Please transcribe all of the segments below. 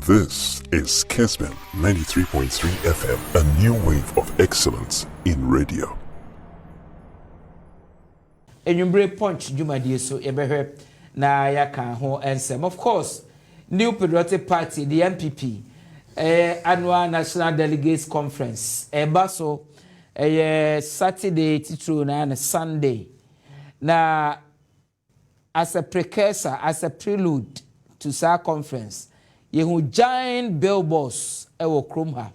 This is Kessben 93.3 FM, a new wave of excellence in radio. Enyumbre punch Jumadi so ebehwe na yaka ho ensem. Of course, New Patriotic Party, the MPP, annual National Delegates Conference. Baso Saturday titru na Sunday. Na as a precursor, as a prelude to sa conference, yehu giant billboards ewo krom ha.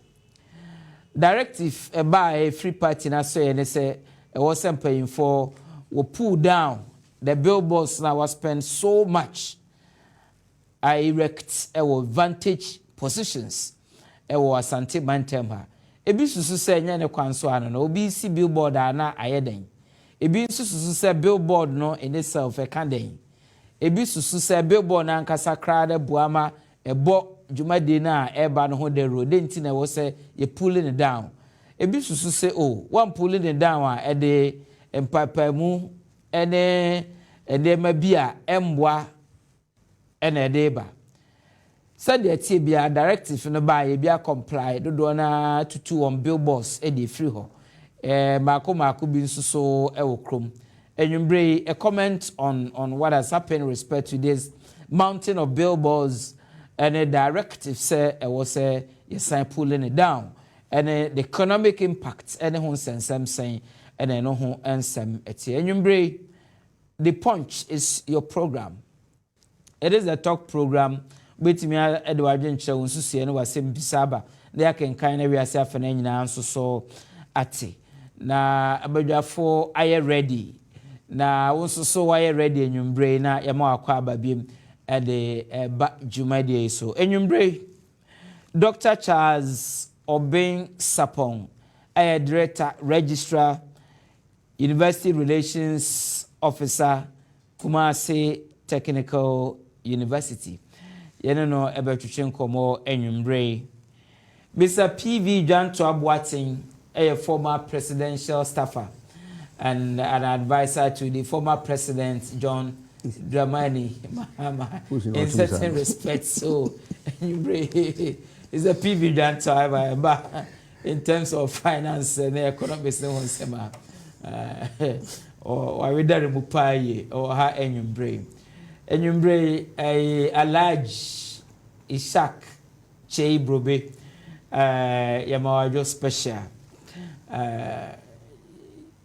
Directive by free party na so ye say e was paying for will pull down the billboards now was spent so much. I erect our vantage positions. Ewo asante mantem ha. Ebi susu se nya ne kwanso ano no obi si billboard ana ayeden. Ebi susu se billboard no in itself e kan den. Ebi susu se billboard na nkasa krade buama ebo jumade na eba no ho the road enti na wo se ye pulling it down. Ebi susu se oh one pulling it down e de empapa mu ene mabia emwa ene deba said the tibia directive no ba ye bia comply do na tutu on billboards e dey free ho mako bi nsuso e wo krom enwumbre a comment on what has happened in respect to this mountain of billboards and a directive say e was say you sign pulling it down and the economic impact any hon sensem saying and no ho ensem etie enwumbre. The Punch is your program. It is a talk program. With me, Edward Jencha, Unsusi, and was Sim Bisaba. They can kind of yourself and any answer so ati. Na abajafo aye ready. Na also so aye ready in your brain. Na yamo akwaba bim at the back Jumadi so. In your brain, Dr. Charles Obeng Sapong, aye director, registrar, University Relations Officer, Kumasi Technical University. Yeno ebetuchen komo enyumbre. Mr. P.V Juantuah, a former presidential staffer and an advisor to the former president John Dramani Mahama in certain respects. So enyumbre is a P.V Juantuah in terms of finance and economics. Or whether mupaye or ha enyumbre a large Ishak Chei Brobe Yamawajo special.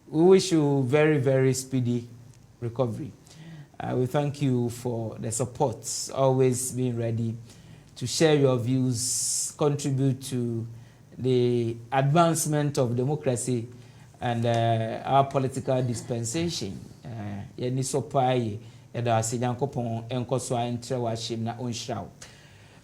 We wish you very, very speedy recovery. We thank you for the support, always being ready to share your views, contribute to the advancement of democracy and our political dispensation. Yeni sopai eda asijankopon enkoso entrewa shim na onshraw.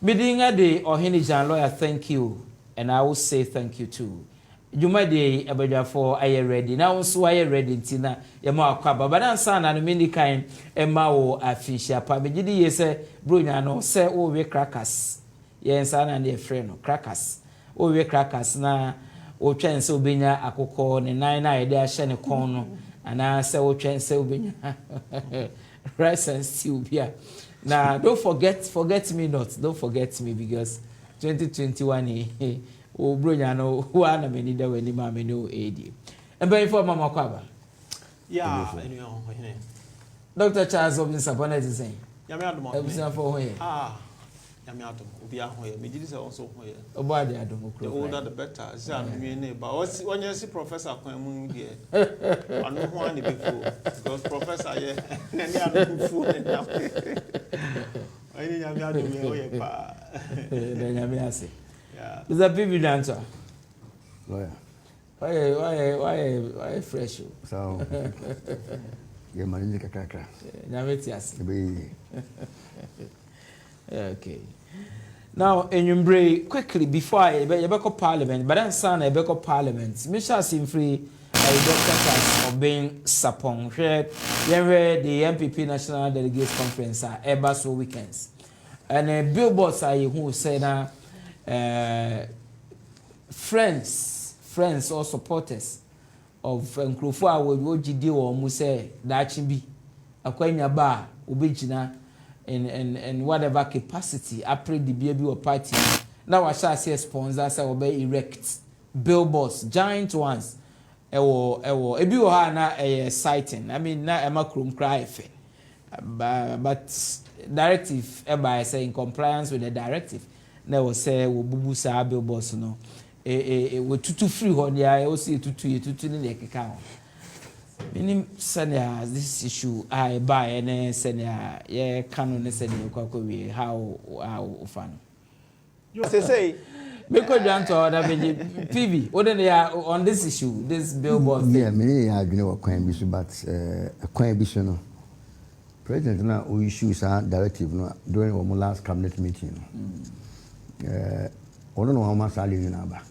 Bidinga de Ohini Jan lawyer, thank you, and I will say thank you too. Juma de abajafo aye ready. Now so aye ready tina yema akwaba. Badansa na no mini kind emma wo afisha pa. Begidi ye se bronya no se wo we crackers. Yensa na ne frɛ no crackers. Wo we crackers na o twense obenya akoko ne nan na ide ahye ne kon no ana se o twense obenya rice and stew bia. Now don't forget me not, don't forget me, because 2021 o bronya no who ana meni da wani ma meni o edi embe for mama kwaba yeah anyway Dr. Charles Obeng Sapong is saying ya me adom ebusa for here ya me adom obi ahoye me didi say also hoye oba de adom the older the better say adom ne ba onye si professor kwan mu die anu ho ani before because professor ye na ni adom fu na ya me adom ye hoye pa na ya me ase. yeah Mr. P.V Juantuah. Why fresh? So, you're managing a cracker. Okay. Now, in your quickly before I go Parliament, but then son I go Parliament. Mr. Simfree, Dr. Charles Obeng Sapong, where the MPP National Delegates Conference are ever so weekends, and billboards are who say now. Friends or supporters of Nkrofo a we GD or mu say dachi bi akwanya ba obegina in whatever capacity I pray the baby or party now I shall say sponsors I will be erect billboards giant ones ewo ebi wo ha na exciting I mean na ema krom cry efe but directive by say in compliance with the directive na we say we bubu sa billboards no we tutu free hon ya we see tutu ni ekeka ho meaning senior this issue I buy and senior yeah canon ne senior kwakowe how fan you say Because Juantuah that PV what they are on this issue this billboard yeah me I agree with Kwan Bisu but Kwan Bisu no president na we issue sa directive no during our last cabinet meeting I don't know how much salary na ba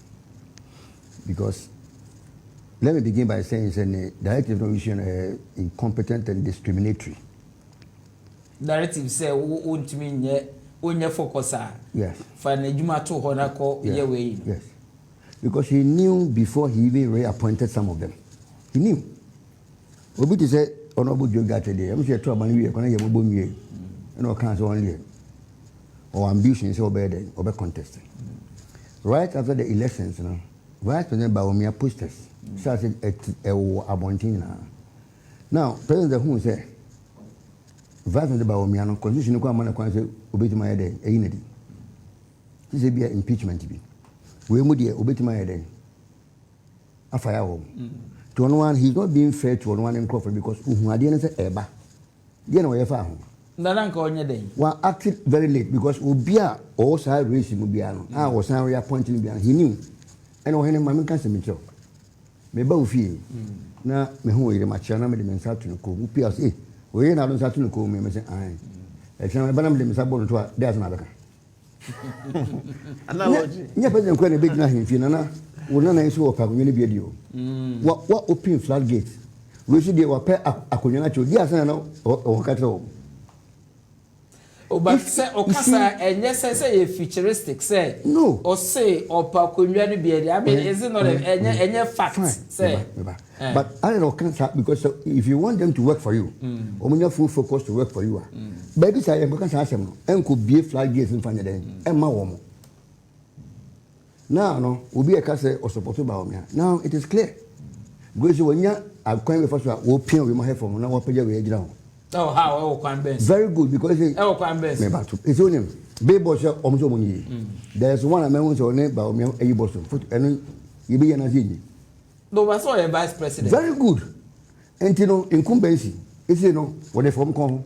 because let me begin by saying the directive no issue incompetent and discriminatory. Directive say won't mean onye focus yes for na juma to ho na ko ye we yes because he knew before he even reappointed some of them he knew obi to say honorable joga today am say to amani we ko na ye mogbo mie and o kan so only or ambition say obey contest right after the elections you know Vice President Bawumia pushed us started at Abontina now President who say Vice President Bawumia no constitution ko amana kwan say obetima ye den eyi na di this be impeachment bi we mu de obetima ye den afaya wo to one he's not being fair to one in Crawford because uhuade na say eba de na we fa ho ndana nka onye den one acted very late because obia o sa race mu bia no was san reappointing bia he knew and when mama can say me job me ba ofie na me ho yire ma chia na me de mensa to no ko mu pia say we na do nsa to no ko me say ai e tena me ba na me de mensa bo no to that's na beka analogy nya president ko na be gina himfi na wona na nso opa ko ni bia di o what open floodgate we should dey wa pe akonya na cho di asan na o ka tell o ba say o kasa enye say futuristic say no o say opa konwa no bia di I mean is it not enye fact say but I don't know because if you want them to work for you omunya full focus to work for you baby say e kan say asem no enko bie floodgate mfanya den e ma wo mo now no obi e ka say o support ba wo now it is clear because wonya akwan be first wo pin we mo he from na wo page we agira ho oh how Kwan Ben very good because Kwan Ben it's only billboard show omso monyi there's one amount so ne ba omi ayi boss foot enu yibi yana zi no but so your vice president very good and you know incumbency is you know what they from come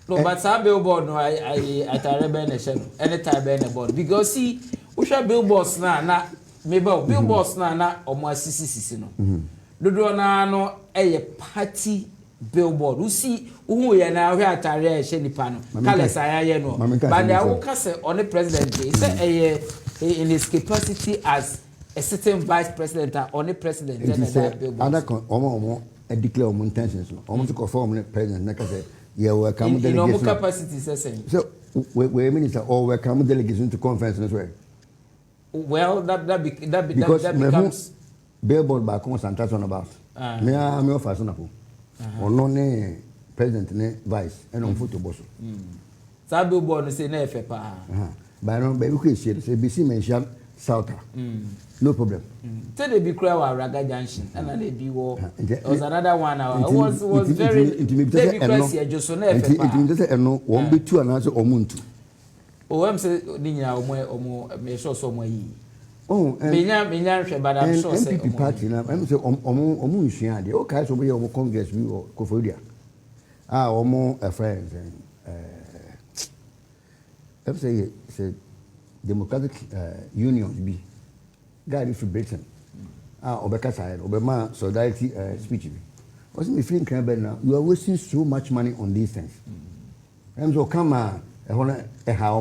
no but sa billboard no I tare be na she anytime be na board because see we share billboards na meba billboards na omo asisi no dodo na no eye party billboard you see who ye na hwe atare e she nipa no kale sayaye no but they will say on the president he say in his capacity as a certain vice president or the president then billboard other omo declare omo intentions no omo to conform the president na say yeah welcome delegation in capacity say so we minister or welcome delegation to conference as well well that becomes billboard back on Santa about me offer so na po ono ne president ne vice and on photo boss sa billboard say na efe pa ba no ba ku ese say BC mention south no problem say they be cry wa Raga Junction and they be war was another one was very they be cry here just so na efe pa it say eno won be two and so omuntu o am say ni nya omo me sure so omo yi oh menya hwe but I'm sure say MPP party na am say omo nhua de o kai so be omo congress bi o kofodia omo friends I'm say democratic unions bi guy from Britain obeka side obema solidarity speech bi was me feeling can be now you are wasting so much money on these things so come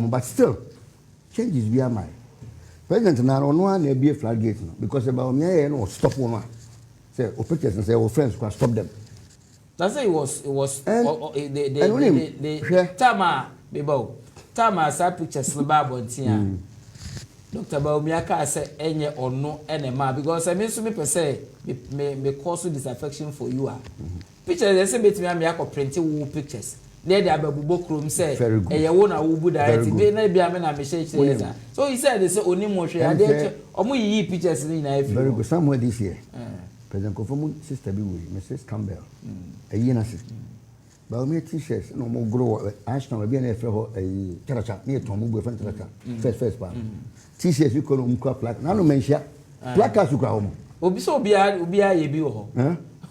but still changes be am president na no na be floodgate no because about me no stop one say o pictures and say our friends can stop them that's say it was the tama sa pictures no ba bontia Dr. Bawumia say enye ono enema because I mean so me per say me cause disaffection for you pictures they say betimi am yakọ print wo pictures ne de ababubo krom say e ye wo na wo bu direct be na bia me na me share so he said they say oni mo hwe ade omo yi pictures ni na afi very good somewhere this year President Kofomu sister bi we Mrs Campbell ayi na sister ba me t-shirts no mo grow ashton bi na e ho ayi characha ne to mo bu fan characha first pa t-shirts you call umko plaque na no mentia plaque su kra ho mo obi so obi a ye bi wo ho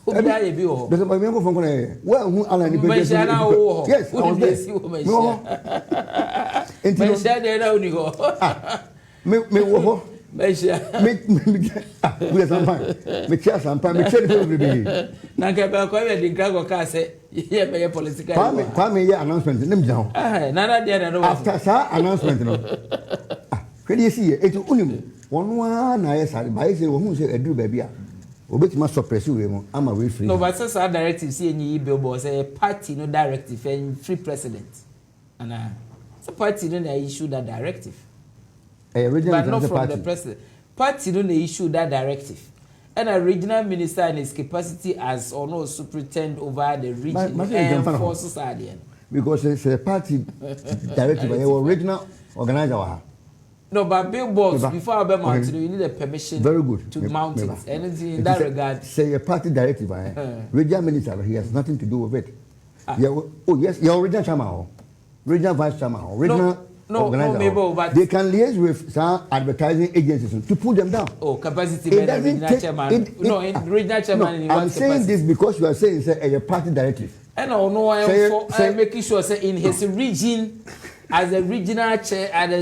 obi a ye bi wo ho because my me go fon ko na well hu ala ni be yes I was there mentia there na oni ho me wo ho mentia we sampan me chia sampan me chia ni be na ke ba ko ye din ka go ka say ye be political kwa me ye announcement nem jia ho na there na after sa announcement no kwedi si ye etu unim wonu na ye sare ba ye say wo hu say eduru ba bia obetima suppress we mo ama we free no but say sa directive see any billboard say party no directive and free president and so party no na issue that directive but not from the president party no na issue that directive and a regional minister in his capacity as or no superintendent over the region and forces are there because it's a party directive a regional organizer. No, but billboards before I mount you need a permission. Very good. To mount it. Anything in that regard. Say a party directive, regional minister, he has nothing to do with it. Oh yes, your regional chairman, regional vice chairman, regional organizer. But they can liaise with some advertising agencies to pull them down. Oh, capacity regional chairman. No, in regional chairman. No, I'm saying this because you are saying say a party directive. And I'm making sure say in his region. As a regional chair, as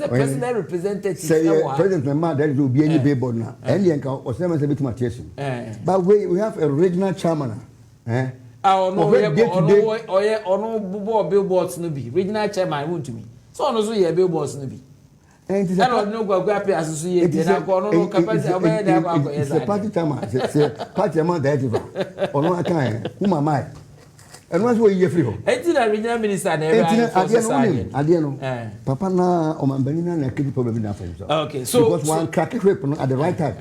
a president representative, president member there will be any billboard now. Any or seven bit material. But we have a regional chairman. No billboards no be regional chairman won't to me. So no so yeah billboards no be. And no go pay as so yeah. No capacity obey there go. It's a party chairman. It's a party chairman directive. Or no can who am I? And once we hear free home. The regional minister never Papa na Omanbenina na keep problem na for himself. Okay, so because one crack whip at the right time.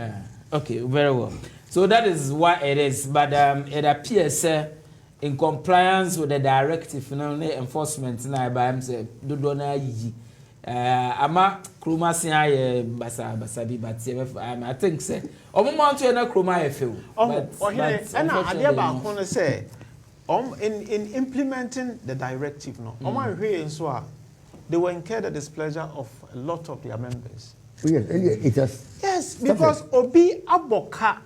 Okay, very well. So that is what it is, but it appears in compliance with the directive enforcement na by him say do na yi. Ama kroma sia basa bi but I think say omo mount na kroma e feel. But na ade ba ko no say in implementing the directive, they were incurred the displeasure of a lot of their members. Yes, it has. Yes, because Obi Aboka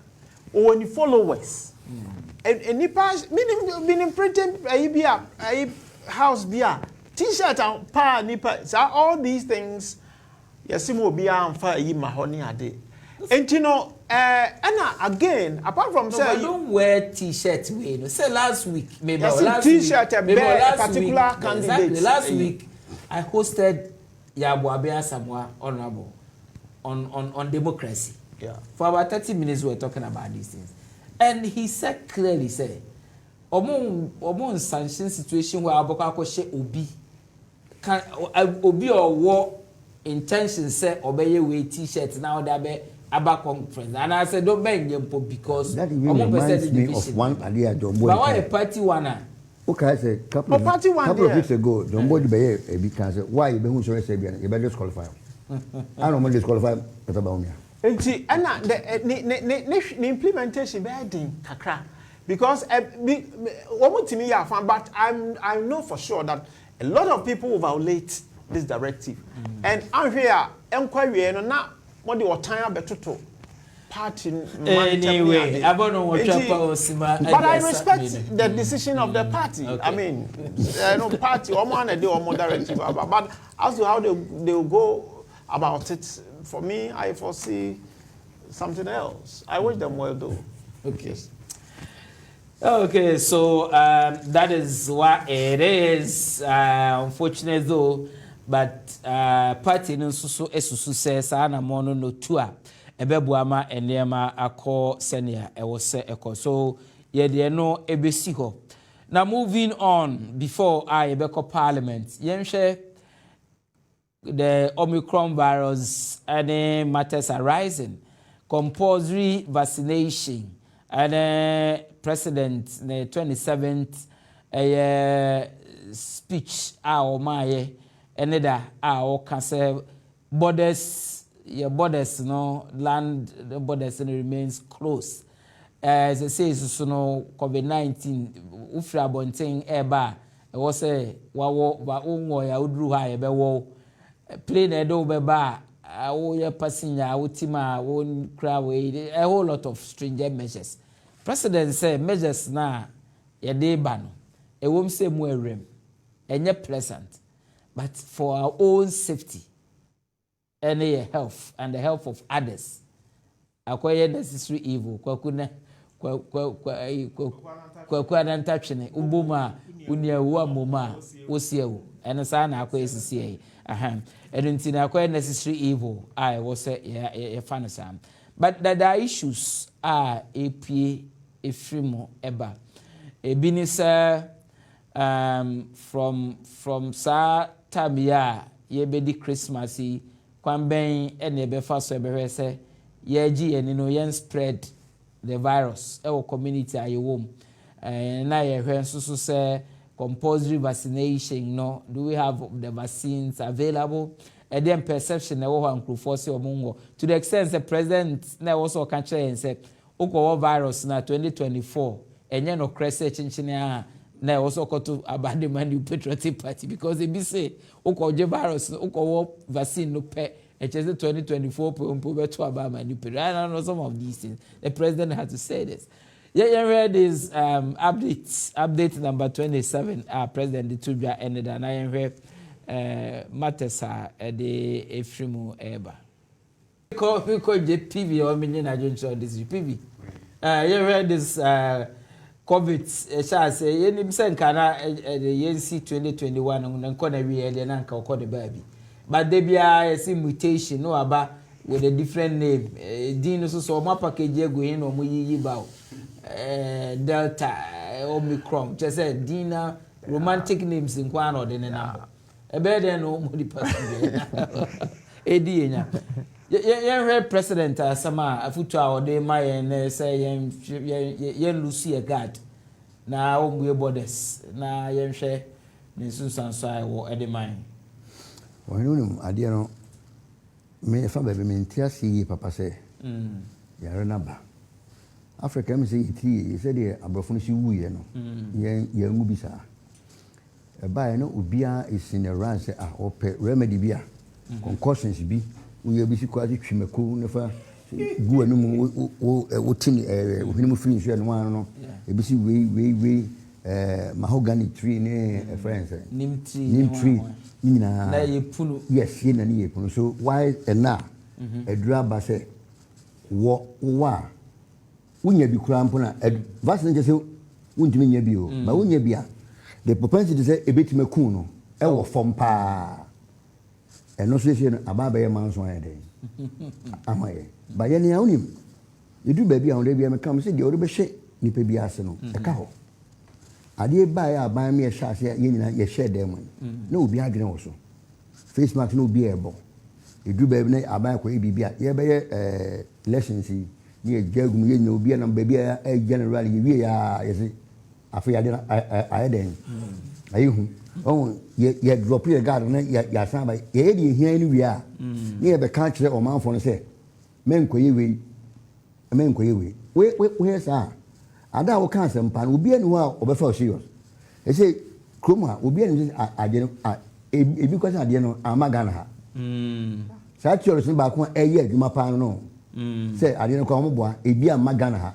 or any followers, and meaning printing a house beer, t-shirt and pa nipa, all these things. Yasimo Bia and fire ye mahoney a day. And you know, Anna again, apart from saying, I don't wear t-shirts. Say last week, maybe last t-shirt a particular candidate. Exactly. Last week, I hosted Yabuabea Samoa Honorable on democracy. Yeah. For about 30 minutes, we were talking about these things, and he said clearly, say, "Omo sanction situation where Abokako she Obi can Obi or war intention say obey we t-shirts now that be." About conference, and I said, don't bang them because that even reminds me of one idea. But why a party one? Okay, I said couple of weeks ago, John Boy be because why you don't say you better disqualify. I don't want to disqualify about me. And see, Anna, the implementation bad kakra because one to me but I know for sure that a lot of people will violate this directive, and I'm here inquiry and now. What the time better party anyway, I don't know what but I respect the decision of the party. Okay. I mean, no party or one a day or more directive, but as to how they will go about it, for me, I foresee something else. I wish them well, though. Okay. Okay, so that is what it is. Unfortunate though. But party no so esusu say sa na mo no tu a ebebuama enema akọ senior e wo se ekọ so ye de no ebesi ho. Now moving on before I ebeko parliament yenhwe the Omicron virus and matters arising compulsory vaccination and president the 27th speech a my eneda a can say borders your borders no land the borders remains closed as it says so no COVID-19 ufra bonten eba e wo say wa onwo ya udru ha e be wo plane edo be ba wo ye passenger wo tima wo kra we a whole lot of stringent measures. President say measures na ye dey ba no e wom say mu awrem enye pleasant but for our own safety and health and the health of others acquire necessary evil kwakuna kwakwana ntachene ubuma unia wo moma wosiewo ene sa na akwa esisi edunti acquire necessary evil I was say fanasam but there are issues are apie efrimo eba ebinisa from sa tabia ye bedi Christmas kwamben ene be fa so be hwese ye gi ene no yen spread the virus e community ayewom na ye hwe so say compulsory vaccination no do we have the vaccines available and then perception na wo ankrofo se omongo to the extent the president na also can say ukwo virus na 2024 enye no crese chinchine a na also got to abandon the patriotic party because they be say ukwo virus ukwo vaccine no pe it is 2024 to abandon the patriotic. I know some of these things the president had to say this. Yeah, read this update number 27 president Tubia ended and I read matters the efrimu eba we call P.V or million agents this P.V. You read this COVID shall say you send kana the YNC 2021 on corner we and anka call the baby but there be a mutation no about with a different name Dino so my package go in or muyi bow Delta Omicron just said Dina romantic names in one or the number a better no more the person enya yen president sama afutu a ode ma yen say yen Lucia guard na omwe borders na yen hwe ne sunsanso ai wo ede man wonu ade no me fa bebe me ntiasi papa say yare na ba Africa me say iti say de abrofo si wuye no yen ngu bisa e ba no obia is in a rush ope remedy bia concussions bi we be si kwati twimako ne fa gu anum wo tini ohinimu free nso no wan no e be si we mahogany tree ne friends nim tree na ye punu yes ye na ye punu so why na edura ba se wo unya bi kura mpo na vaccine je se untimi nya bi o ba unya bia the propensity say ebetimaku no e wo fom pa eno so se no ababa ye manso ayede amaye ba ye ne awunim edu ba bi a won bia me kam se de ori be hwe nipa bi ase no e ka ho ade ba ya ban me hwe ase ye nyina ye hwe dem na obi adwene wo so face mask no obi ebo edu ba bi na aban ko e bibia ye be ye lessons ye jagum ye no obi na ba bia general ye wie ya ye se afi ade na ayede ayihu oh ye drop your guard na ya san ba ye de hia ni wi a ni ye be ka kire o manfo no se menkoye we sa ada wo kan sem pa obi anu a obefa serious e say kroma obi anu ade no ebi kwasa ade no amagana ha sa tioro sin ba ko eye adwuma pa no say ade no ko mo boa ebi amagana ha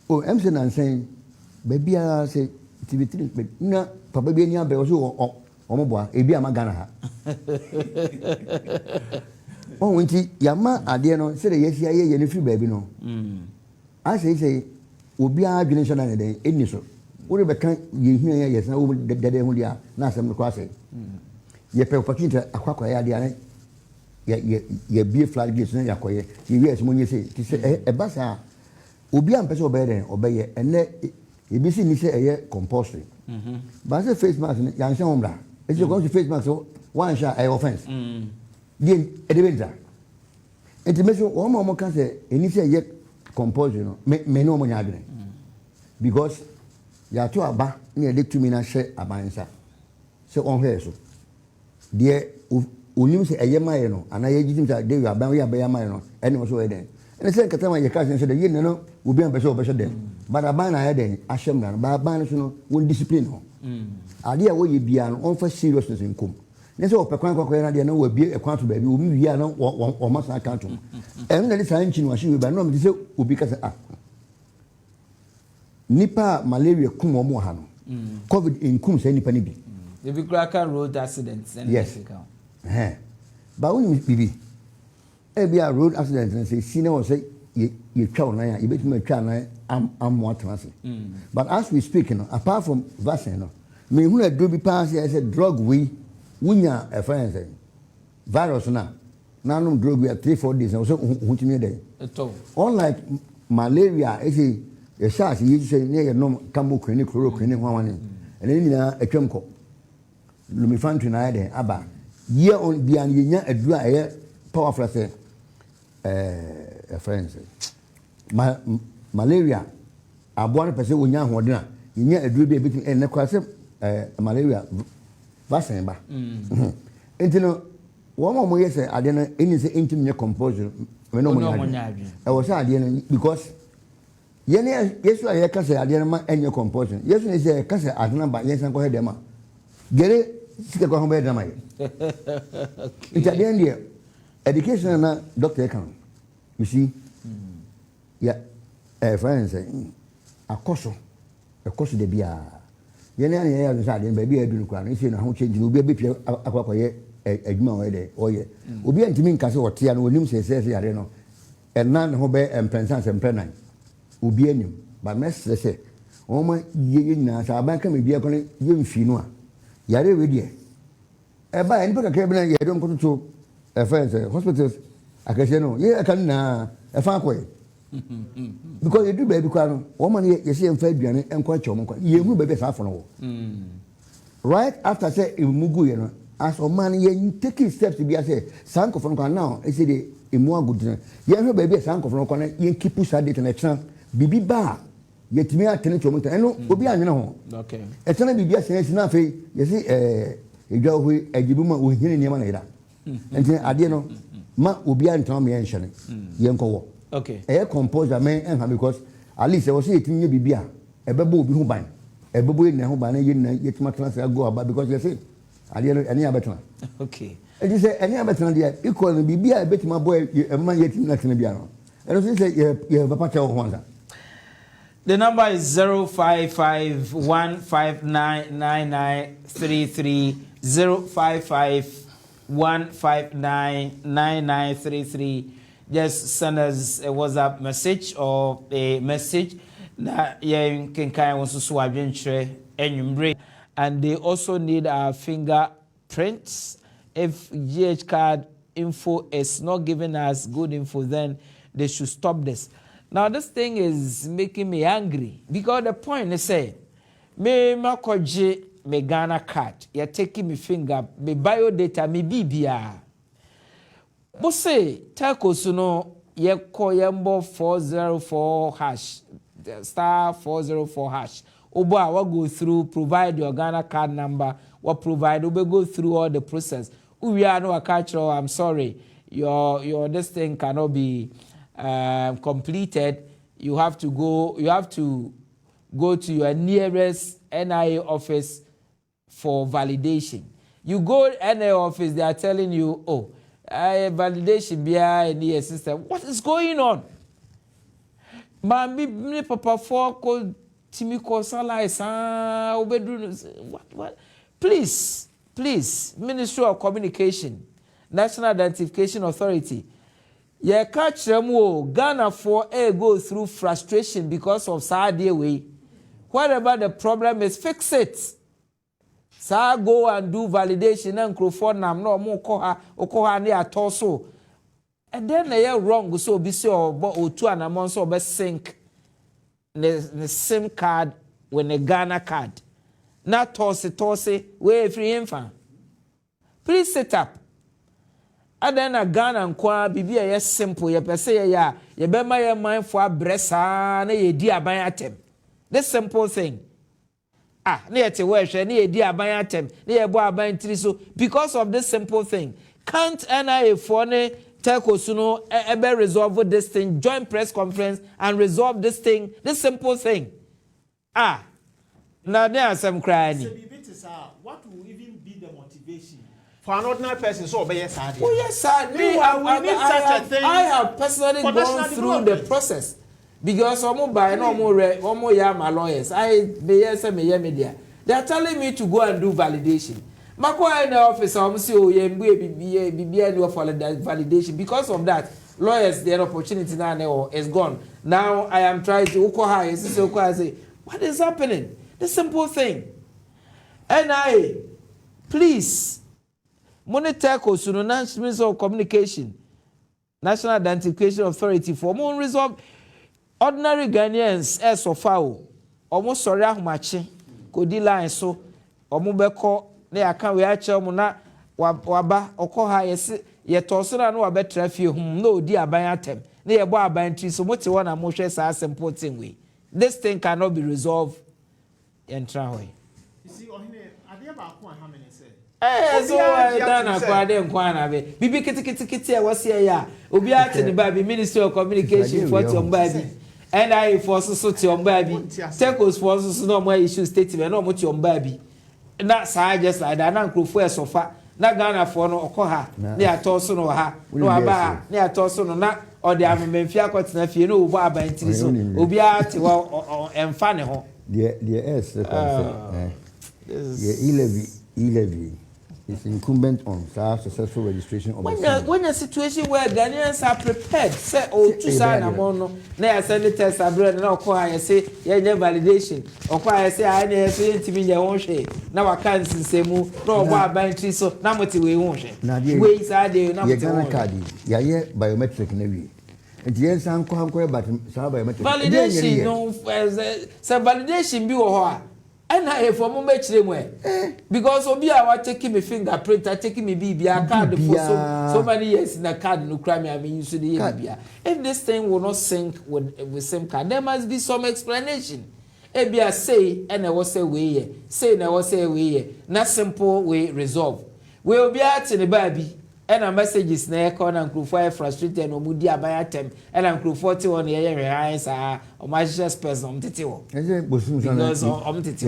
o MC na nsen ba bia say tibitiri na papa bi ni abe so o mo boa ebi amagana ha o wonti yama ade no se de yesia ye ne free baabi no a say obi a dwene so na ne den eni so wo re be kan ye hia ye yesa wo dede hu dia na asem no kwa say ye pe opportunity akwakwa ya dia ne ye bie flag gate na yakoye ye yes mo nye say ti say e ba sa obi am pese obeden obeye ene ebi si ni say eye compulsory ba say face mask ya nse homra e say go to face mask one shot e offense die edebenta intimation o mo kan say eni say eye compulsory no me no mo nya adwene because ya to aba ne de tumi na hye abansa se on hwe so de onim se eyemaye no ana ye gidim sa de aban we abayamaye no ene mo so we den ene se nkata ma ye ka se de yin no obi an pese obese den but aban na ye den ahyem na ba aban so no won discipline ho ade a wo ye bia no on fa seriousness nkom ne se opekwan kwakwa na de na wo bie ekwan to ba bi omi wi na o ma sa account ene na de sa nchi no ahye we ba no me se obi ka se nipa malaria kum omo ha no covid inkum say nipa ni bi the big cracker road accidents and yes ba woni bibi e bia road accident na say sine wo say ye twa na ya ye betuma twa na am what trans but as we speak no apart from vaccine no me hu na do bi pass say drug we wunya a friend say virus na no drug we 3-4 days na so hu timi dey unlike malaria e say ye sha se yi say ne ye no kamo kwani chloroquine ho wane ene ni na atwam ko lumifantry na dey aba year on bian yenya adura eye powerful say friends malaria abo na pese wonya ahoden a yenya adura bi ebitim ene kwa se malaria vaccine ba entino wo mo yese ade na eni se entim nye composure we no mo nya e wo se ade no because yene yesu aye ka se ade ma enye compulsion yesu ne se ka se adena ba yensan ko hede ma gere sika ko hobe dama ye okay ade education na doctor kan you see ya friends akoso de bia yene ane ya so ade ba bia edu kwa no se na ho change no obi abepie akwakọ ye adwuma wo de oye obi antimi nka se wote na onim se yare no enna ne ho be empensan empenan obi anim ba mesre se oma ye nyina sa ban ka me bia kono ye mfi no a yare we die e ba eni peka ke bena ye don koto friends hospitals akase no ye aka na e fa akoy because you do baby kwa no woman ye se emfa aduane enko achom kwa ye hu baby sa afo no right after say emugu ye no as o man ye take steps to be say sanko fo no kwa now e say de emu agudina ye hu baby sanko fo no kwa ye keep sa date na tran bibi ba yetimi atene chom ntan eno obi anwene ho okay etena bibi asen na fe yesi edwa ho agibuma ohine niam na ira enti ade no ma obi antan me enhene ye nkowo okay composer men enha because at least was yetimi bibi a ebebo obi ho ban ebebo ene ho ban na yetima transfer go aba because yesi ade no ene abetena okay enti say ene abetena de equal bibi a betima boy ma yetimi na tena bia no eno say ye papa che ho honza. The number is 055-159-9933, 055-159-9933. Just send us a WhatsApp message or a message. And they also need our fingerprints. If GH card info is not giving us good info, then they should stop this. Now this thing is making me angry because the point is say, me makoje me Ghana card, you're taking me finger, me biodata, me BBR. But say, tako suno ye koyembo 404 hash, star 404 hash. Obo I will go through, provide your Ghana card number, or provide, we go through all the process. We are no catch. I'm sorry, your this thing cannot be completed. You have to go to your nearest NIA office for validation. You go NIA office, they are telling you, oh, validation behind the system. What is going on? Me papa for called Timiko Sala what? Please, Ministry of Communication, National Identification Authority. Ye catch them Ghana for go through frustration because of Saudi way. Whatever the problem is, fix it. Sa go and do validation and crowfund nam no more koha ne atoso. And then they are wrong so be so or two and a month so be sync the SIM card when a Ghana card. Not toss it, way free infant. Please set up. Adena Ghana nkwa bibia ye simple ye pese ye bema ye mind for abresa na ye di aban atem. This simple thing. na yete wo ehwe na yedi aban atem na yebo aban tiri so because of this simple thing. Can't NIA for ne telcos no ebe resolve this thing, join press conference and resolve this thing, this simple thing. Now there are some crying. What will even be the motivation for an ordinary person? So obey yes, oh yes, sir. I have personally gone through the process because omo buy no omo ya my lawyers. I be yes me media. They are telling me to go and do validation. Makwa in the office, I'm say oh yeah, BBA for validation. Because of that, lawyers their opportunity now is gone. Now I am trying to I say, what is happening? The simple thing. NIA, please monitor Kosuno National Ministry of Communication, National Identification Authority for more resolve ordinary Ghanaians as so far. Almost sorry ahumachi kodi line so omubeko na aka we ache omu na waba okoha yesi yeto na no wabetra fie hum na odi aban atem na yebo aban tri so moti wona mo hwe sa simple thing we. This thing cannot be resolved entra hoy. You see ohine ade ba ko ha me say so dana kwa de nkwa na be bibi kiti e wose ya obi ate ne ba bi Ministry of Communication for ti omba bi NIA forces so ti omba bi telcos forces no more issue statement no mo ti omba bi na sa just like that na nkrofo e sofa na Ghana for no okoha na atoso no ha no aba na atoso no na ode amemfia akotena fie no obo abantiri so obi ate wo emfa ne ho the S the concept e-levy is incumbent on successful registration of when a situation where Ghanaians are prepared say to sign amono na send test abroad na okoha say ye validation okoha say I na so yentimi nya won hwe na waka nsensemu na obo abantiri so na moti we won hwe we is ade na moti won card ya ye biometric na wi enti yen san ko hanko but sa biometric validation no say validation bi wo ho a NIA for mo me kire mo because obi a wa take me fingerprint take me bibia card for so many years na card no cry me I mean use the bibia. If this thing will not sync with same card, there must be some explanation. Ebia say and I was say we say na was say we na simple way resolve we obi at the baby and messages na e na nkrofo frustrated no mudi abayatem and nkrofo ti won ye answer o ma just person tete wo because tete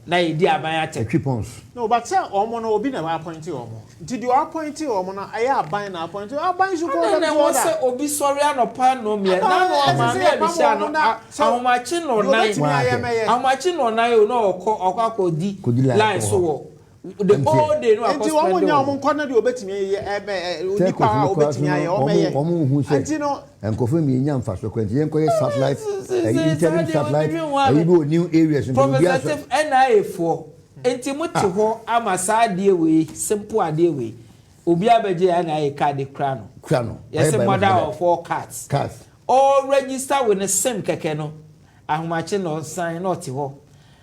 na e di abayatem equipons no but say omo no obi na appoint omo did you appoint omo na aye aban na appoint aban su ko na wo say obi sorry anopa no me na no ma me bi sha no ahomachi no nine ahomachi no nine o no okakodi line so wo the whole day no akọ spend. Enti omo nya omo nkona de obetimi onipa obetimi aye omo hu se. Enti no enkofo mi nya mfa so kwenti yen koye satellite internet satellite e bi new areas in Representative NIA for enti muti ho ama saade we simple ade we obi abeje NIA card krano yes mother of four cards all register with the same keke no ahomache no sign not ho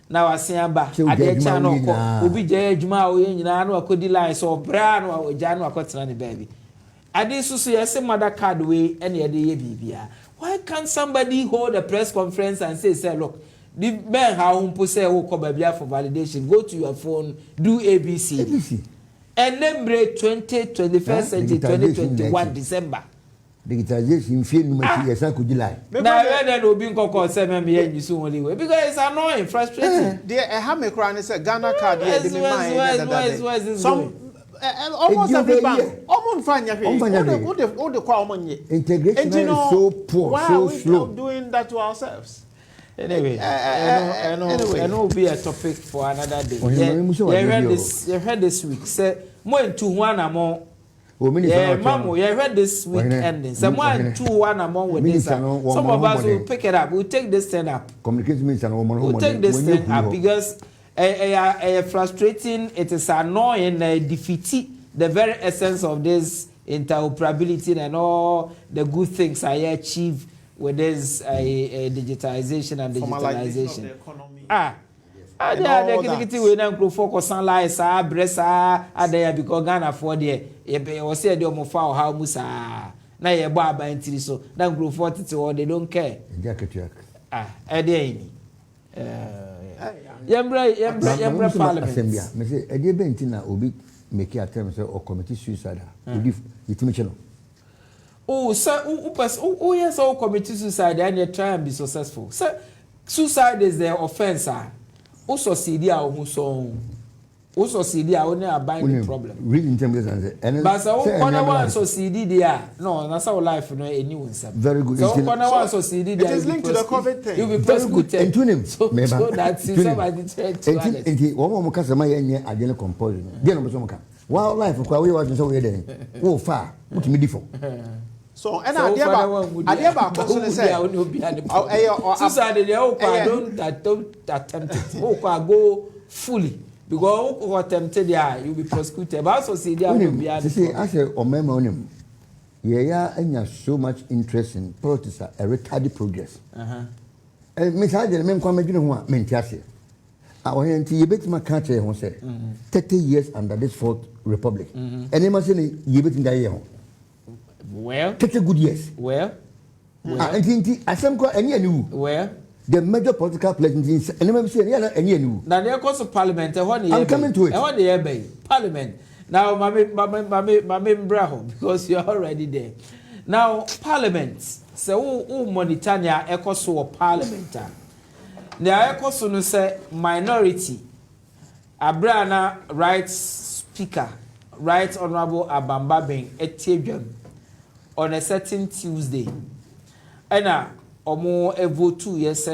na wasia ba ade cha no ko obi je adwuma o ye nyina na akodi line so bra na oja na akotena ne baby ade susu yes mother card we ene ye de ye bibia. Why can't somebody hold a press conference and say look the men how umpo say wo ko babia for validation, go to your phone, do ABC. And then 21st century 2021 December digitalization feel no matter yes I could lie na when then obi nkoko say me here you so only way because it's annoying, frustrating. There have me crying say Ghana card here the mind some almost every bank almost fanya here all the kwa omonye integration is so poor so slow doing that to ourselves. Anyway, I know be a topic for another day. You heard this week say more into one among Mamu, you heard this week ending. Someone 2-1 among with this. Some of us will pick it up. We'll take this thing up. Communication means we'll take this thing up because frustrating, it is annoying, defeating the very essence of this interoperability and all the good things I achieve with this digitization and digitalization. We now focus on lies, bressa, because Ghana for there. You say they are for how Musa. Now you baba until so. Then grow 40 or they don't care. Yembra parliament. Assembly. Me say e dey benti na obi make attempt say or commit suicide. Obi yitimi cheno. Oh, sir, yes, all commit suicide and you try and be successful. Sir, suicide is the offense. Also, see who so. Also, see only a binding problem. Read in terms of but so one so CD there. No, that's our life. No, anyone. Very good. So one so CD there. It is linked to the COVID thing. You'll be prosecuted. And to him, so that's somebody tried to. And one more customer here again compulsion. Then I'm going to come. Wildlife, we want to say we're there. Oh, far. What me different. So and Adiaba concern say suicide don't attempt it. Go fully. Because who attempted there, you'll be prosecuted. But also see there will be I say Omemonium. Yeah, and you have so much interest in politics, a retarded progress. And Miss Adel, men come again, one Mentiasi. Our auntie, you bet my country, who said 30 years under this fourth republic. And they must say, you bet in the year. Well, 30 good years. Well, I think I some quite any new. Well, the major political players and remember saying, any new. Now, there comes of parliament. I'm coming to it. I want the air parliament. Now, Mammy Braho, because you're already there. Now, parliament. So, Monitania echoes to a parliament. Now, echoes to say minority. Abrana rights speaker, right honorable Abambabing Etienne on a certain Tuesday. And omo vote 2 years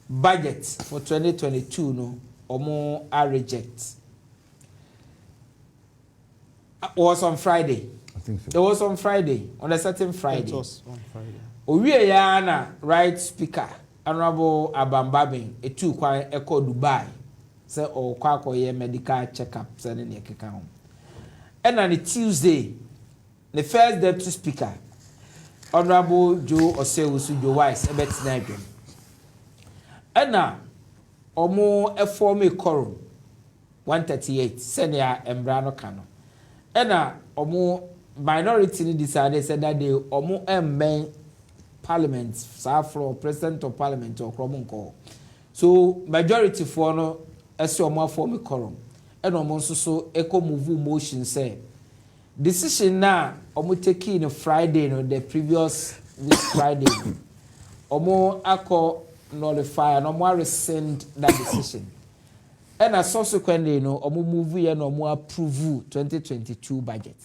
budget for 2022 no omo are reject. Was on Friday. I think so. It was on Friday, on a certain Friday. It was on Friday. Owie ya na right speaker honorable Abambabing etu kwa eko Dubai say o kwa koye medical check-up say ne ekeka ho. And on the Tuesday, the first deputy speaker Honorable Joe Osewusu Joe Wise ebetina adwem. Ena omo eform quorum 138 senior embrano kano. Ena omo minority ni decided said that they omo emben parliament for president of parliament or kromonko. So majority for no ese omo form quorum. Ena omo so eco move motion say decision na omo take in Friday no the previous week Friday omo akọ nullify and omo rescind that decision and subsequently no omo move and omo approve 2022 budget.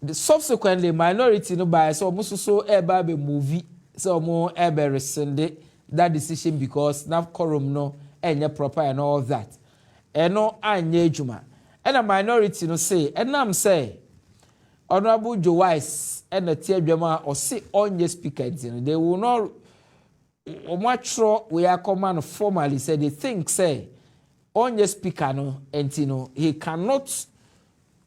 The subsequently minority no by so omo so eba be movie so omo eba rescind that decision because na quorum no enye proper and all that eno anye adwuma. And a minority no say, and I'm say, Honorable Joe Wise and the Tiabama or say on your speaker, they will not much we are command formally say they think say on your speaker no and he cannot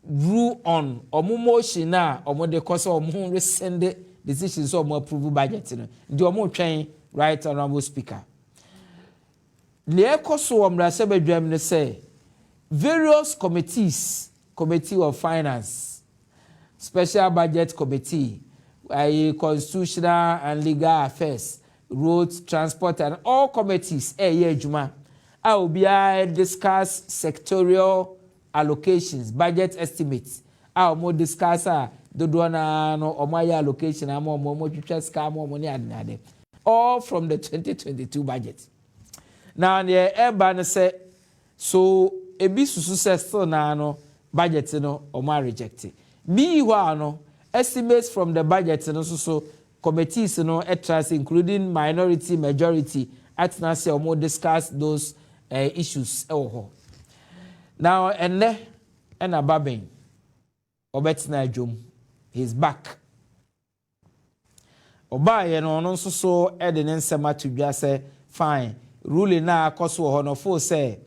rule on or motion now or more the cost of more rescind decisions or more approval budget. Do more train right honorable speaker. The cost of Mrasebe say various committees, committee of finance, special budget committee, constitutional and legal affairs, roads, transport, and all committees, Juma, I will be discuss sectorial allocations, budget estimates. I will discuss the donor or my allocation, all from the 2022 budget. Now, the air say so. Ebi susu se still na no budget no o ma reject. Bi wa no estimates from the budget no so committees no etras including minority majority at na say o mo discuss those issues ho. Now enne na Babin obetina adwom he's back. Oba ye no no so e de nsema to dwa say fine ruling na akoso ho no for say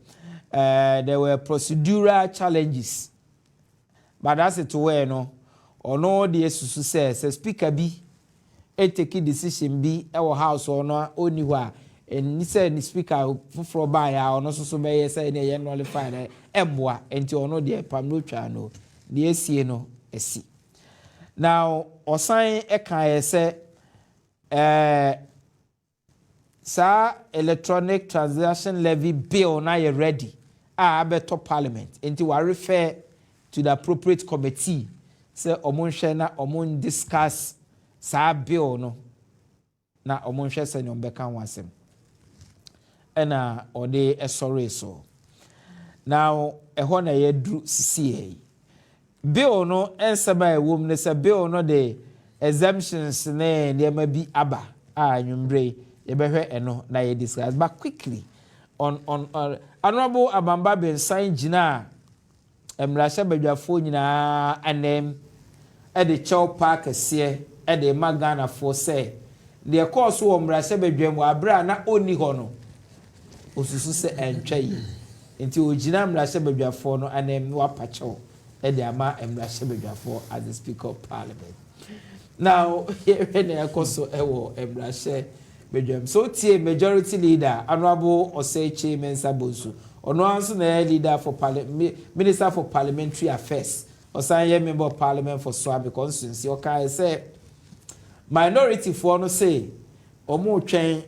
there were procedural challenges, but that's it where no or no the susu says speaker be take decision be our house or no only where and he said the speaker for by or no so be say na ye nullify na emboa enti ono de pam no twa no the esie no esi. Now osan e kan say sa electronic transaction levy bill na ye ready abeto parliament enti wa refer to the appropriate committee say omonhwe na omon discuss sa bill no na omonhwe se ne ombeka ho asem ena ode esore so now ehọ na ye dru CCA bill no ensema ewom ne se bill no de exemptions ne ma bi aba anwumbre ye behwe eno na ye discuss but quickly on honorable Abamba Ben sign gina emrasha badwafo nyina anem e de chow park ase e de magana for say the course wo emrasha badwam abra na oni ho no osusu se entwa yi enti ogina emrasha badwafo no anem wapa chow e de ama emrasha badwafo as the speaker of parliament now here na ekoso ewo emrasha bedwam so tie majority leader honorable Osechi Mensa Bonsu ono anso na leader for minister for parliamentary affairs osan member of parliament for Swabi constituency okai say minority for no say omo twen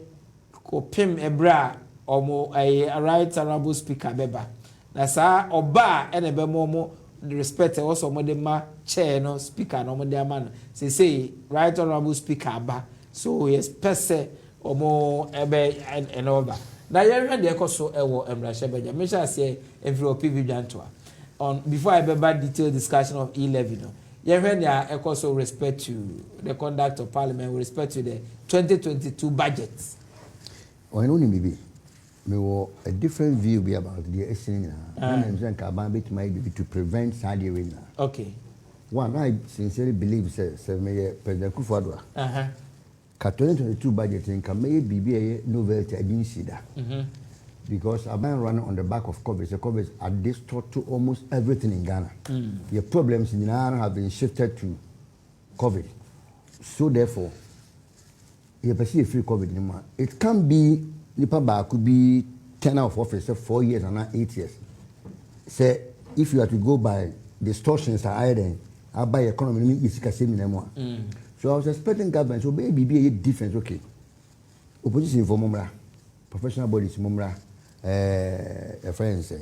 ko pim ebra omo right honorable speaker beba na sa oba ene be mo respect also mo de ma chair no speaker no mo de ama no say right honorable speaker ba so yes pese omo ebe and all that na ye de ekoso ewo emrashe beja me sha say every P.V Juantuah on before I beba detailed discussion of E11 no ye de ekoso respect to the conduct of parliament with respect to the 2022 budget o eno ni bibi me wo a different view be about the exchange na I'm saying ka ban bit my be to prevent sad rain na okay one I sincerely believe say me President Kufuor ka 2022 budget in ka may be novelty agency da because I've been running on the back of COVID. The COVID had distorted to almost everything in Ghana. The problems in Ghana have been shifted to COVID. So therefore, you perceive free COVID anymore. It can be Nipa could be 10 of office, 4 years and not 8 years. Say if you are to go by distortions are higher I buy economy is the same anymore. So I was expecting government so maybe be a difference. Okay, opposition for Mumra, professional bodies Mumra, friends,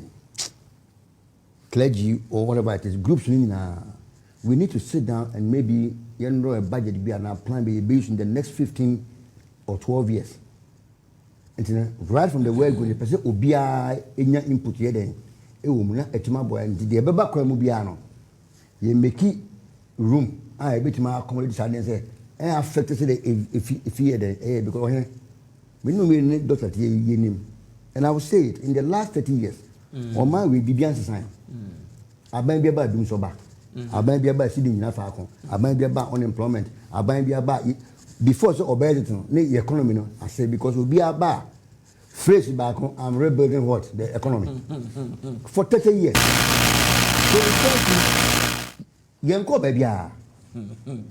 clergy or whatever it is, groups. We need to sit down and maybe a budget be an plan be based in the next 15 or 12 years. And right from the word going, the person will be a input here then. A woman, a timabo, and the Baba Mubiano. You make room. I bet my community side and say, I affected if he had a because we know we need doctor name. And I will say it in the last 30 years, or my will be beyond sign. I might be about doing so back. I might be about sitting in Africa. I might be about unemployment. I might be about before so obesity, the economy. I say because we'll be about fresh back home. I'm rebuilding what the economy for 30 years. So Yanko baby. And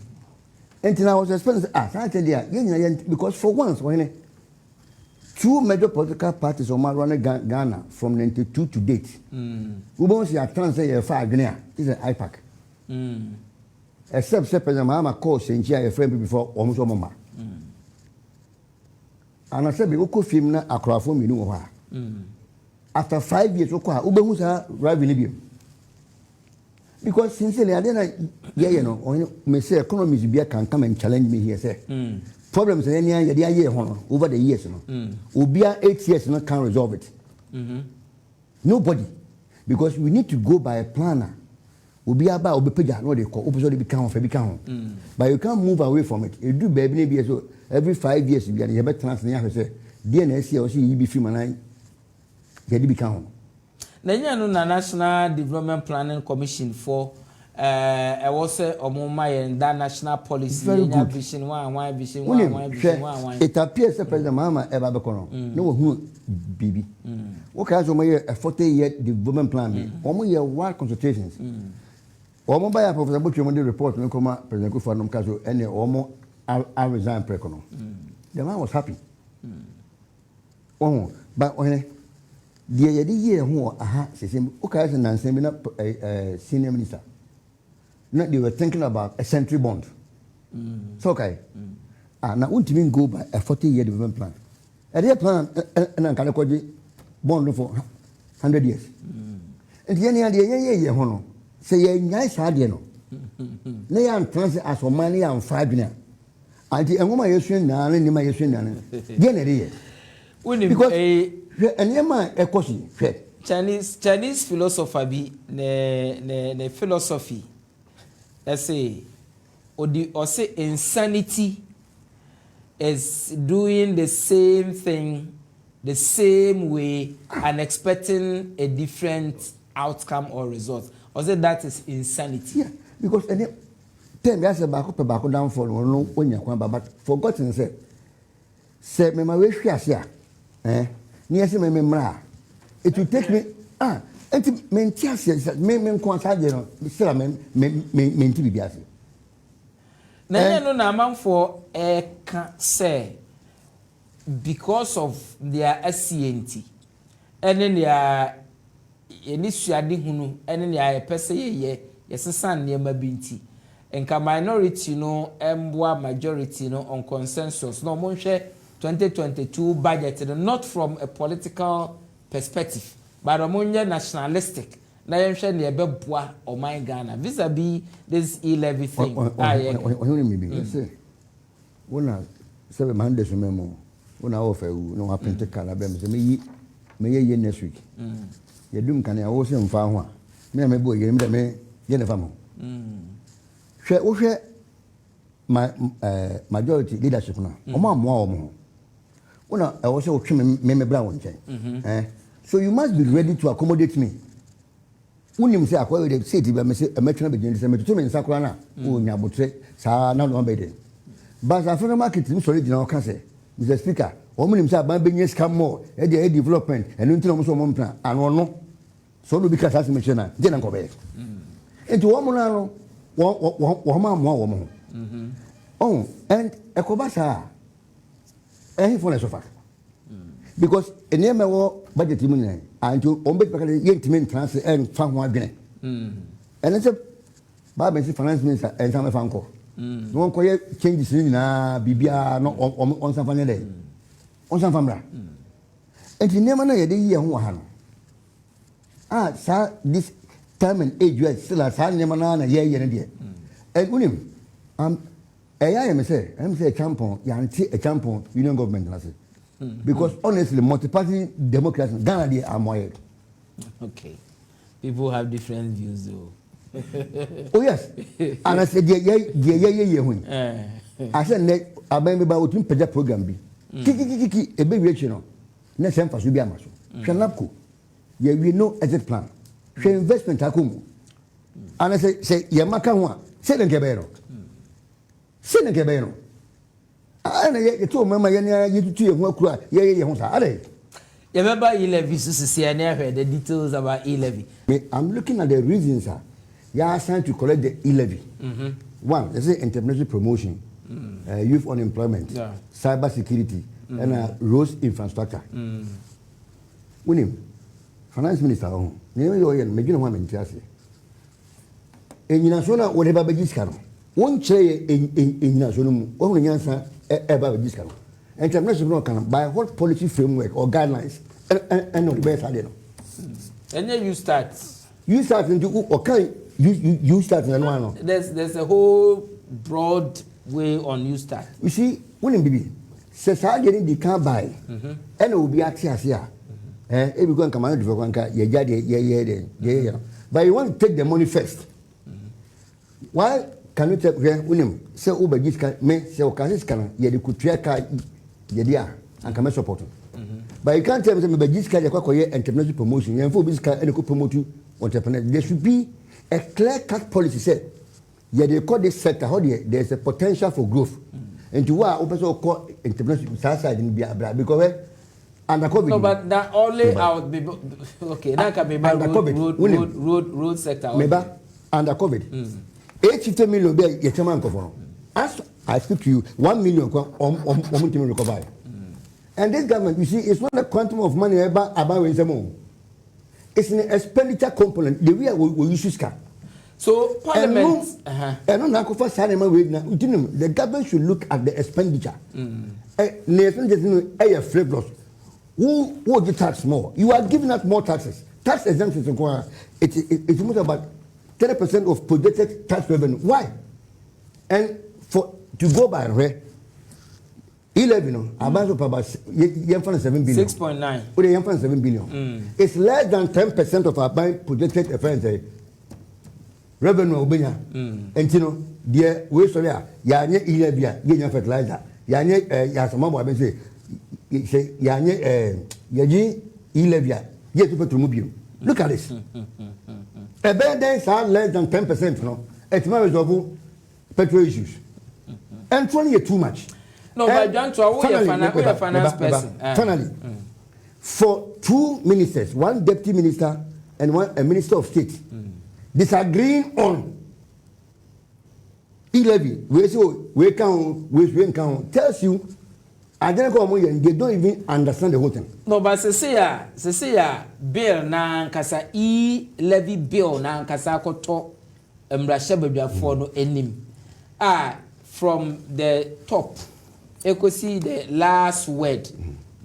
I was expecting I tell you, because for once, when two major political parties on running Ghana from 92 to date, we won't see a transfer a far Guinea. This is an IPAC. Except President Mahama called Saint a friend before almost a moment. And I said, we could film a crowd from you. After 5 years, Ubemusa revenue. Because sincerely, I didn't, me say economies can come and challenge me here. Say problems in any year over the years, Ubia 8 years can't resolve it. Nobody, because we need to go by a planner. Ubia about Ubepeja, no they call opposite become. But you can't move away from it. You do baby so every 5 years you have a transfer. Say DNS or see you be film and get become. Nanya no na National Development Planning Commission for I was omoma and that national policy vision one vision one. It appears that President Mahama ever bekono. No who BB. Okay, as a 40-year development plan. Almost year one consultations. Omo by Professor Butcher report no come President Kufuor no kaso any omo I resign prekono. The man was happy. Oh, but when the year who says okay as an senior minister. No, they were thinking about a century bond. So okay. Now won't even go by a 40-year development plan. Area plan and Kalakoji bond for 100 years. And the end of the year, Hono, say a nice hardino. They are transit as for money and 5 years. And the woman you swing now and my swing. Because and Yama a question. Chinese philosophy ne philosophy. I say or say insanity is doing the same thing the same way and expecting a different outcome or result. Or say that is insanity. Yeah, because any time there's a back down for no when you come but forgotten say me my way here near say me mra it will take me and me tiase me contact you know still me bibiase na man for say because of their SCNT and then their initially hunu and then their person yesesan niema binti enka minority no emboa majority no on consensus no monhwe 2022 budget not from a political perspective but omonye nationalistic na yenhwe ne ebeboa o my Ghana vis-a-vis this e-levy thing say wona sebe mandes memo wona offer no happen to kala be me ye next week ye dum kan ya wo se mfa ho a me bo ye me ye ne famo hwe wo hwe majority leadership na o ma mo o wona e wo se wo twe me bra won chen so you must be ready to accommodate me unim say akwa we say ti be me say e metwe na be jeni say me to me nsakora na o nya botre sa na no be de but after market ni sorry dina o ka say Mr. Speaker omunim say aban be nyes come more e dey development enu ntina mo so mo mpna anu no so no bi ka say me chena je na ko be enti wo mo na no wo ma mo wo mo and ekoba sa for the sofa because ene me wo budget mu ni and to on bet pakale yentiment transfer and fa ho adwene and say ba be finance minister and some fa nko no ko ye changes ni na bibia no on san fa ne dey on san fa mra and the name na ye dey ye ho ha no sa this time and age you still sa name na ye ye ne dey and unim I am say a champion, a champion union government. Because honestly, multi-party democracy, Ghana they are more. Okay. People have different views though. Oh yes. And I said, yeah. I said, I remember about him project program be. Kiki, a big reaction. Next time for Subia Maso. Shanapko. Yeah, we know exit plan. She investment akumu. And I say, Yamaka one. Say the Gabero. Sene kebeno ana ye to mama ye na ye tutu ye ho akura ye ho sa ade ye remember e-levy so na hear the details about e-levy. I'm looking at the reasons you are assigned to collect the e-levy. One, they say entrepreneurship promotion, youth unemployment, cyber security, and roads infrastructure. Unim finance minister on name yo ye me gina ho amentiase enyina so na whatever be diskano one chair in national, only answer ever discount. International can by what policy framework or guidelines and not the best idea. And then you start. You start into okay, you start in one. There's a whole broad way on you start. You see, when baby says I getting the car buy and it will be at here. If you go and come out of one car, yeah. But you want to take the money first. Why? Can you tell William? Say Uber Gisca may say Okasiscan, ye the Kutriaka Yedia and come support. But you can't tell me about Gisca, the Quacoye entrepreneurship promotion, and for Bisca and promote you entrepreneur. There should be a clear cut policy said. Yet they call this sector, how there's a potential for growth. And to what also call entrepreneurship side in Biabra because under COVID. No, but that only out okay, that can be under COVID road sector. Maybe under COVID. 850 million be ye chairman ko. As I speak to you, 1 million to recover. And this government, you see, it's not a quantum of money about it's an expenditure component. The way we use car. So Parliament, and not for Sanema way now. The government should look at the expenditure. Nathan just know a frivolous. Who would you tax more? You are giving us more taxes. Tax exemptions it's almost about 30% of projected tax revenue. Why? And to go by rare 11, about 7 billion. 6.9. 7 billion. It's less than 10% of our projected revenue. And you know, dear, we sorry, Yanya Ilabia, Yanya fertilizer, Yanya Yasamabo, I say, Yanya Yaji Ilabia, yet to put to move. Look at this. A bad days are less than 10%, no? It's marriage of petrol issues. And 20 years too much. No, but Juantuah, we are finance person. Finally, for 2 ministers, 1 deputy minister and 1 a minister of state, disagreeing on e-levy, we can tells you, I don't know, they don't even understand the whole thing. No, but Cecilia, bill na kasa e-levy bill na kasa koto mbrashebedwa for no enim. From the top, you could see the last word.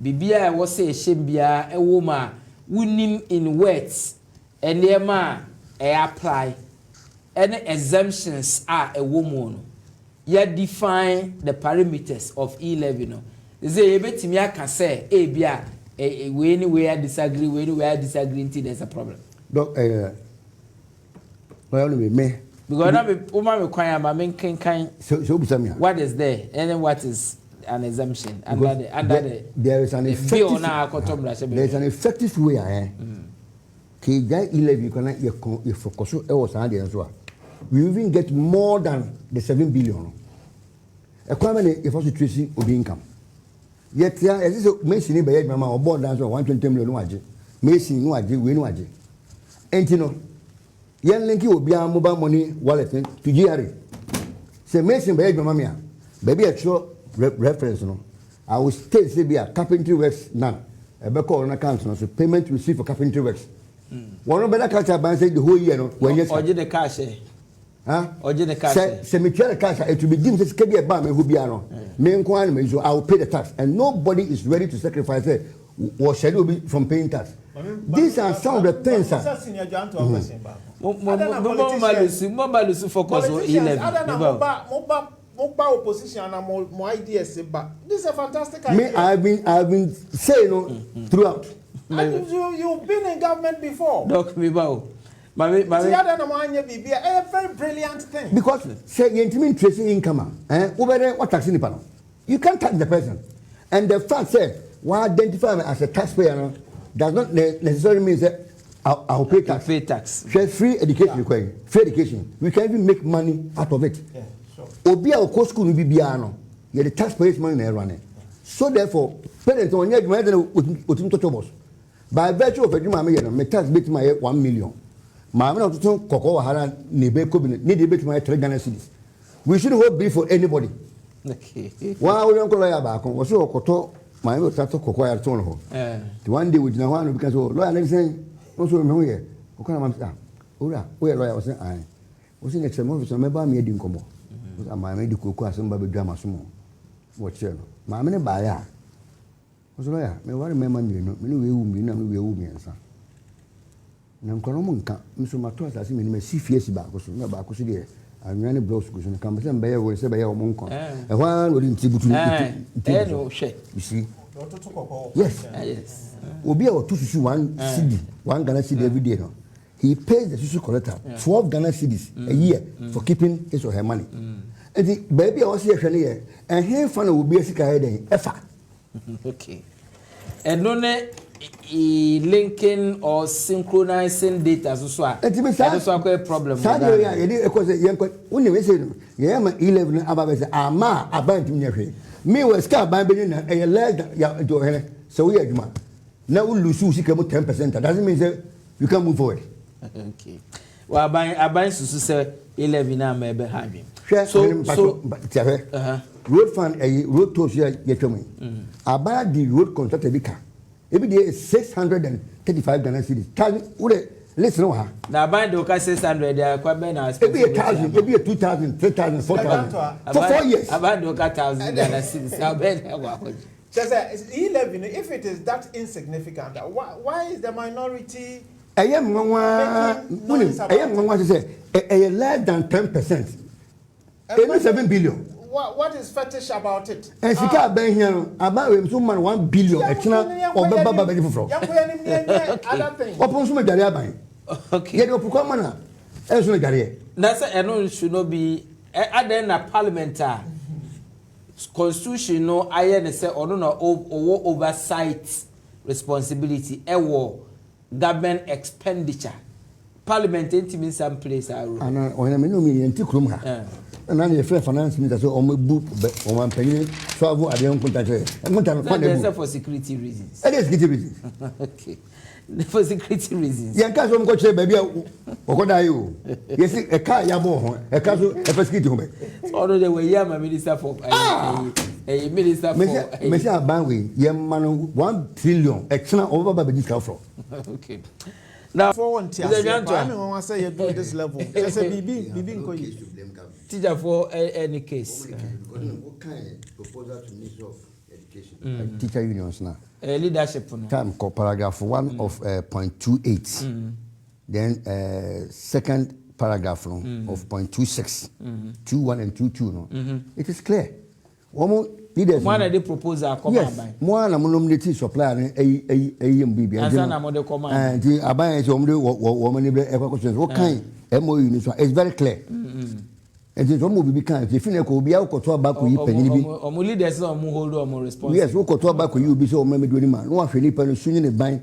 Bibia was say shembia a woman winning in words and yema apply any exemptions are a woman. Yet define the parameters of e-levy. No, say betimia can say bia we anywhere disagree, we anywhere disagree until there's a problem. Well, me. Because now woman require my main kind. So what is there and then what is an exemption under there is an effective there's an effective way you focus we even get more than the 7 billion. A common if also tracing of income. Yet there is a mentioning by mama or board dance 120 million Mason no win and you know Yan Linky will be a mobile money wallet to GRE. Say Mason by mamma, baby a short reference. No, I will state say be a carpentry works now. A back on account, so payment received for carpentry works. One of better catch up and say the whole year when you order the cash. Order the cash. Cemetery cash, it will be deemed to be a bam who be around. Main quantity, so I will pay the tax, and nobody is ready to sacrifice it or schedule be from paying tax. These are some of the things. Mobalusi focus on e-levy. Mobile opposition and more ideas, but this is a fantastic idea. I've been saying throughout. And you've been in government before. Doc Mibao. A very brilliant thing. Because say you intimate tracing income, what taxing the you can't tax the person. And the fact said, why identify me as a taxpayer does not necessarily mean that I'll pay tax. Pay tax. Free education required. Free education. We can even make money out of it. Yeah, sure. Obia or cost school will be biano. You're the taxpayers' money they're running. So therefore, parents on your with by virtue of a human my tax bit my 1 million. My man to Cocoa Hara Nebe Covenant, need to bet my 3 Ghana cedis. We shouldn't hope be for anybody. Okay. Why would Uncle Back was so Coto, my old Tato Cocoa at Tono. One day with no one because lawyer never saying, also remember here. Okay, Ura, where lawyer was I was in exam office, remember me didn't come. My medical class and baby drama small. What channel? My man buyer was lawyer, may one remember me, no, we will be answer. Na nkonomunka mso matos asi me si fiesi ba ko so na ba ko so de anwane blouse ko so na kan be be we se be ya omonko e hwan wori ntibutu no hwe you see Ototo kokko yes obi a otu susu 1 cedi 1 Ghana cedi every day no he pays the susu collector 12 Ghana cedis a year for keeping his or her money and the baby a was here hwe ne and he fan will be sika head efa okay and no ne linking or synchronizing data so a problem. Me was scar by being a leg to her. So we are now we lose 10%. That doesn't mean that you can move forward. Okay. Well, I buy to say 11 now maybe having. So road fund a road to yet to me. I buy the road contract a big car. Every day is 635 Ghana cedis. listen wa na ban do ka 600 ya kwa be na e be 1000 e be 2000 3000 4000 for 4 years ban do ka 1000 Ghana cedis na be na wa just E11 if it is that insignificant why is the minority ayem nwanwa say less than 10% even 7 billion what is fetish about it and sika ben here about we so man 1 billion ekina obeba baba foforo other thing opon so medare aban okay ye de opukwa mana e so medare na say eno should no be aden na parliament constitution no aye ne say ono na oversight responsibility government expenditure parliament intimi some place aro ana ona me no me yenti krom ha na na free finance minister so omebu o man panyin so avo ade nkunta che nkunta no for for security reasons it is security reasons okay for security reasons yan ka so mko che ba bia okoda yi o yesi e ka ya bo ho e ka so e for security ho be so the way ya minister for minister for me say aban we ye man 1 trillion e kina over ba be discount from okay now for one tier I mean one say you do this level just say bibi nko yi teacher for any case what kind proposal to minister of education teacher unions now leadership no time paragraph 1 of point 28 then second paragraph of point 26 21 and 22 no it is clear one leaders one of the proposal come by more na nominate supplier MBB answer na mo de come and the aban so wo mani be e questions what kind MOU ni so it's very clear and the some be kan if you ko obi akoto abako yi panyin bi o leaders no mo hold o mo responsible yes wo koto abako yi obi so o mama duani ma no ahwe ni pa no sunyi ne ban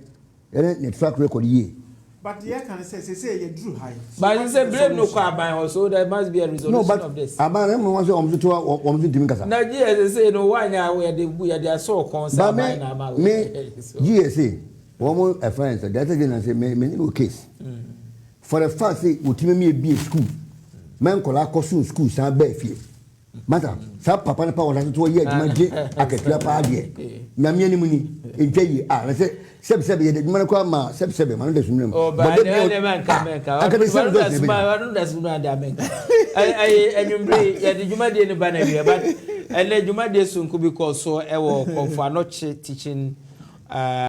ne track record yi but you can say you drew high but you say blame no kwa ban also there must be a resolution of this aban mo wan say o mo to o mo dimi kasa na GSA say no wanya we dey so concern na ma me GSA wo mo a friend that again say me no case for the fact say utimi me be school men kola kosu school sa ba fie mata sa papa ne pa wona to ye aduma je akatua pa ade na me animu ni edwayi na say sebe ye de aduma ko ma sebe ma no de sunum but de man ka akade sebe do sunu ada men ai enumbre ye de aduma de ne ba na wi but ene aduma de sunku because so e wo konfa no teaching